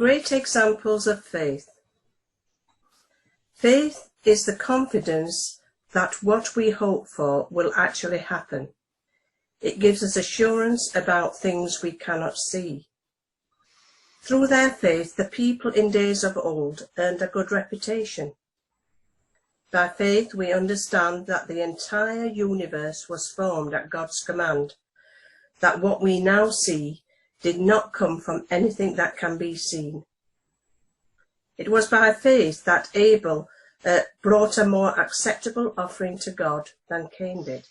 Great examples of faith. Faith is the confidence that what we hope for will actually happen. It gives us assurance about things we cannot see. Through their faith, the people in days of old earned a good reputation. By faith, we understand that the entire universe was formed at God's command, that what we now see did not come from anything that can be seen. It was by faith that Abel brought a more acceptable offering to God than Cain did.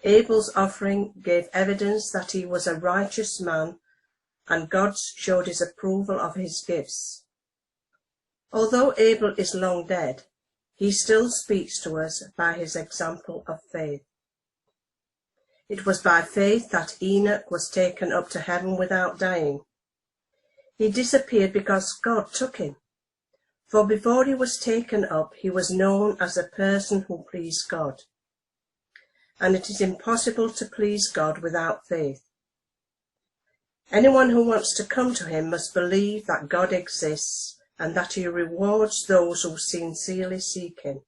Abel's offering gave evidence that he was a righteous man, and God showed his approval of his gifts. Although Abel is long dead, he still speaks to us by his example of faith. It was by faith that Enoch was taken up to heaven without dying. He disappeared because God took him. For before he was taken up, he was known as a person who pleased God. And it is impossible to please God without faith. Anyone who wants to come to him must believe that God exists and that he rewards those who sincerely seek him.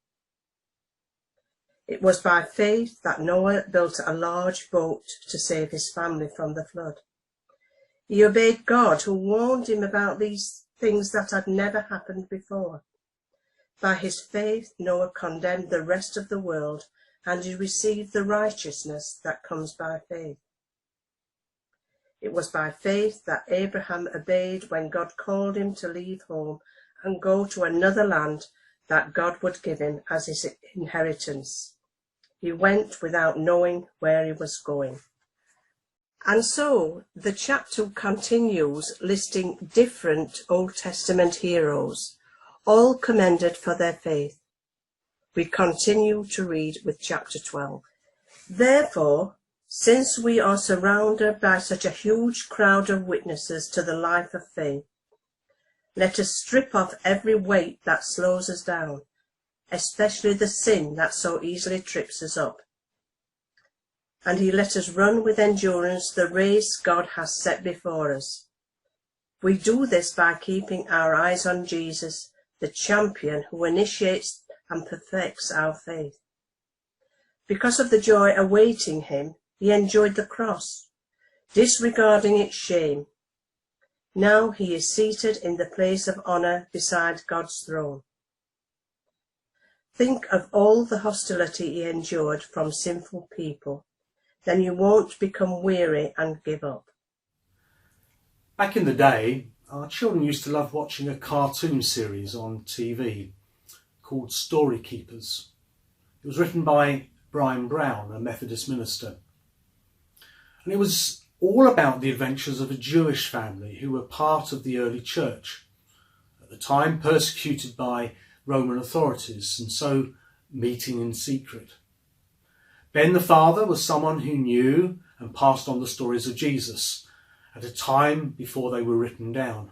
It was by faith that Noah built a large boat to save his family from the flood. He obeyed God, who warned him about these things that had never happened before. By his faith, Noah condemned the rest of the world, and he received the righteousness that comes by faith. It was by faith that Abraham obeyed when God called him to leave home and go to another land that God would give him as his inheritance. He went without knowing where he was going. And so the chapter continues listing different Old Testament heroes, all commended for their faith. We continue to read with chapter 12. Therefore, since we are surrounded by such a huge crowd of witnesses to the life of faith, let us strip off every weight that slows us down, especially the sin that so easily trips us up. And let us run with endurance the race God has set before us. We do this by keeping our eyes on Jesus, the champion who initiates and perfects our faith. Because of the joy awaiting him, he endured the cross, disregarding its shame. Now he is seated in the place of honor beside God's throne. Think of all the hostility he endured from sinful people. Then you won't become weary and give up. Back in the day, our children used to love watching a cartoon series on TV called Story Keepers. It was written by Brian Brown, a Methodist minister. And it was all about the adventures of a Jewish family who were part of the early church, at the time persecuted by Roman authorities and so meeting in secret. Ben the father was someone who knew and passed on the stories of Jesus at a time before they were written down.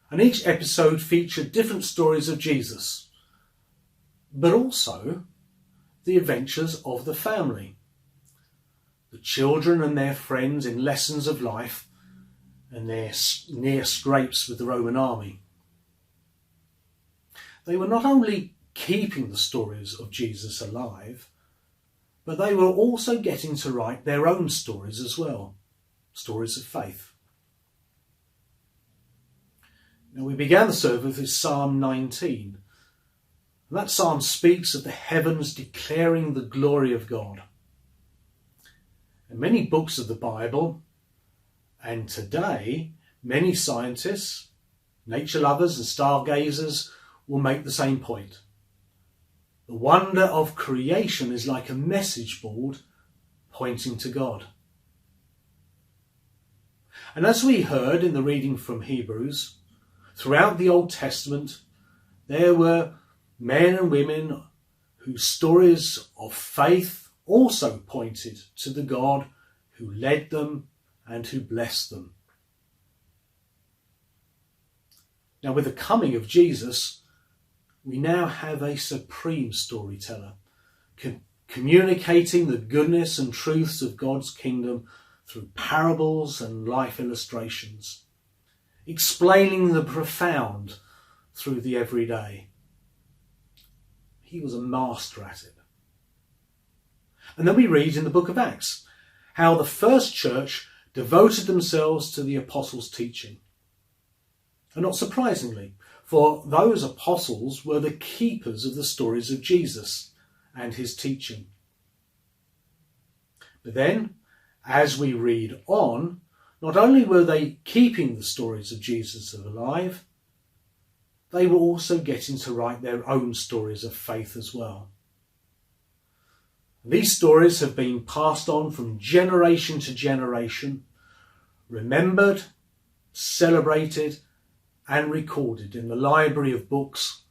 And each episode featured different stories of Jesus, but also the adventures of the family, the children and their friends in lessons of life and their near scrapes with the Roman army. They were not only keeping the stories of Jesus alive, but they were also getting to write their own stories as well, stories of faith. Now, we began the service with Psalm 19. And that psalm speaks of the heavens declaring the glory of God. And many books of the Bible, and today many scientists, nature lovers and stargazers will make the same point. The wonder of creation is like a message board pointing to God. And as we heard in the reading from Hebrews, throughout the Old Testament, there were men and women whose stories of faith also pointed to the God who led them and who blessed them. Now, with the coming of Jesus, we now have a supreme storyteller, communicating the goodness and truths of God's kingdom through parables and life illustrations. explaining the profound through the everyday. He was a master at it. And then we read in the book of Acts how the first church devoted themselves to the apostles' teaching. And not surprisingly, for those apostles were the keepers of the stories of Jesus and his teaching. But then, as we read on, not only were they keeping the stories of Jesus alive, they were also getting to write their own stories of faith as well. These stories have been passed on from generation to generation, remembered, celebrated, and recorded in the library of books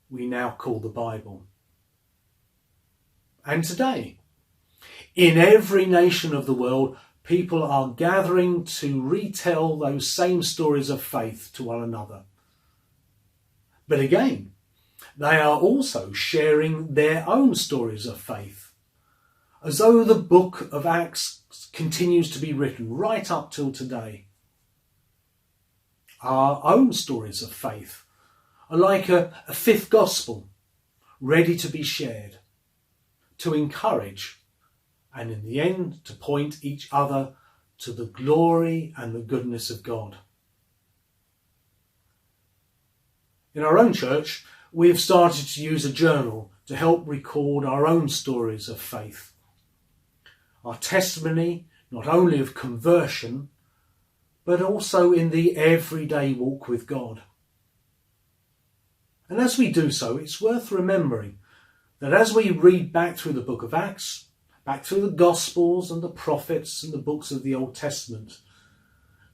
we now call the Bible. And today, in every nation of the world, people are gathering to retell those same stories of faith to one another. But again, they are also sharing their own stories of faith, as though the book of Acts continues to be written right up till today. Our own stories of faith are like a fifth gospel, ready to be shared, to encourage, and in the end to point each other to the glory and the goodness of God. In our own church, we have started to use a journal to help record our own stories of faith. Our testimony, not only of conversion, but also in the everyday walk with God. And as we do so, it's worth remembering that as we read back through the book of Acts, back through the Gospels and the prophets and the books of the Old Testament,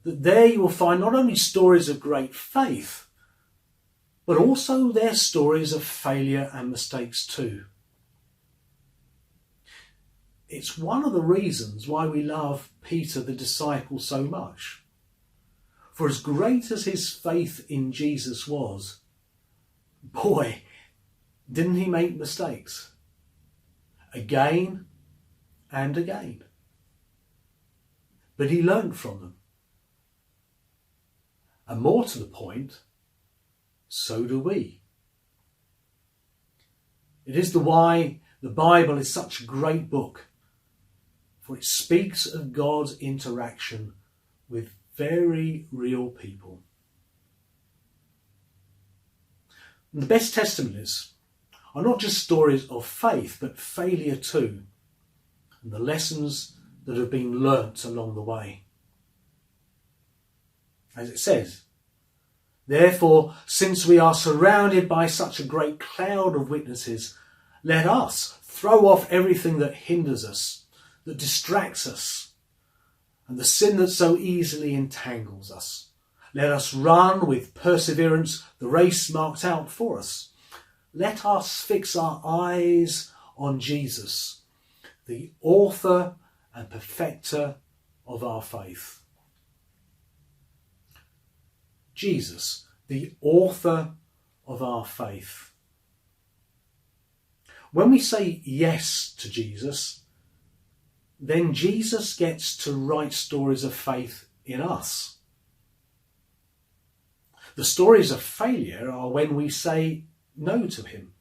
that there you will find not only stories of great faith, but also their stories of failure and mistakes too. It's one of the reasons why we love Peter the disciple so much. For as great as his faith in Jesus was, boy, didn't he make mistakes? Again and again. But he learned from them. And more to the point, so do we. It is why the Bible is such a great book, for it speaks of God's interaction with very real people. And the best testimonies are not just stories of faith, but failure too, and the lessons that have been learnt along the way. As it says, therefore, since we are surrounded by such a great cloud of witnesses, let us throw off everything that hinders us, that distracts us, and the sin that so easily entangles us. Let us run with perseverance the race marked out for us. Let us fix our eyes on Jesus, the author and perfecter of our faith. Jesus, the author of our faith. When we say yes to Jesus, then Jesus gets to write stories of faith in us. The stories of failure are when we say no to him.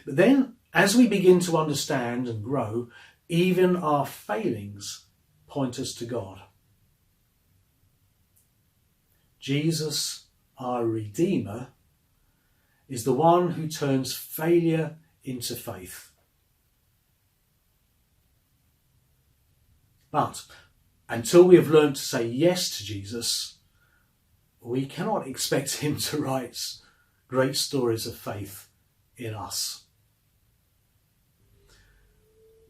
But then, as we begin to understand and grow, even our failings point us to God. Jesus, our Redeemer, is the one who turns failure into faith. But until we have learned to say yes to Jesus, we cannot expect him to write great stories of faith in us.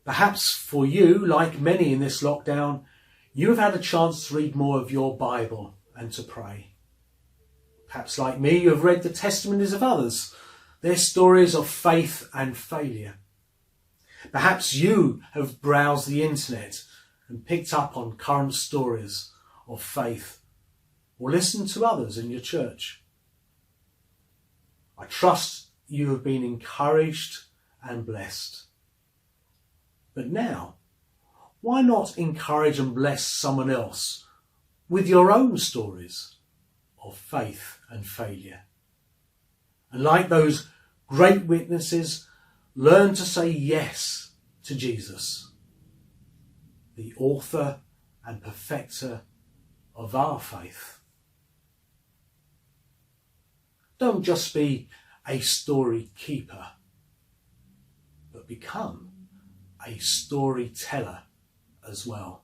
Perhaps for you, like many in this lockdown, you have had a chance to read more of your Bible and to pray. Perhaps like me, you have read the testimonies of others, their stories of faith and failure. Perhaps you have browsed the internet and picked up on current stories of faith, or listened to others in your church. I trust you have been encouraged and blessed. But now, why not encourage and bless someone else with your own stories of faith and failure. And like those great witnesses, learn to say yes to Jesus, the author and perfecter of our faith. Don't just be a story keeper, but become a storyteller as well.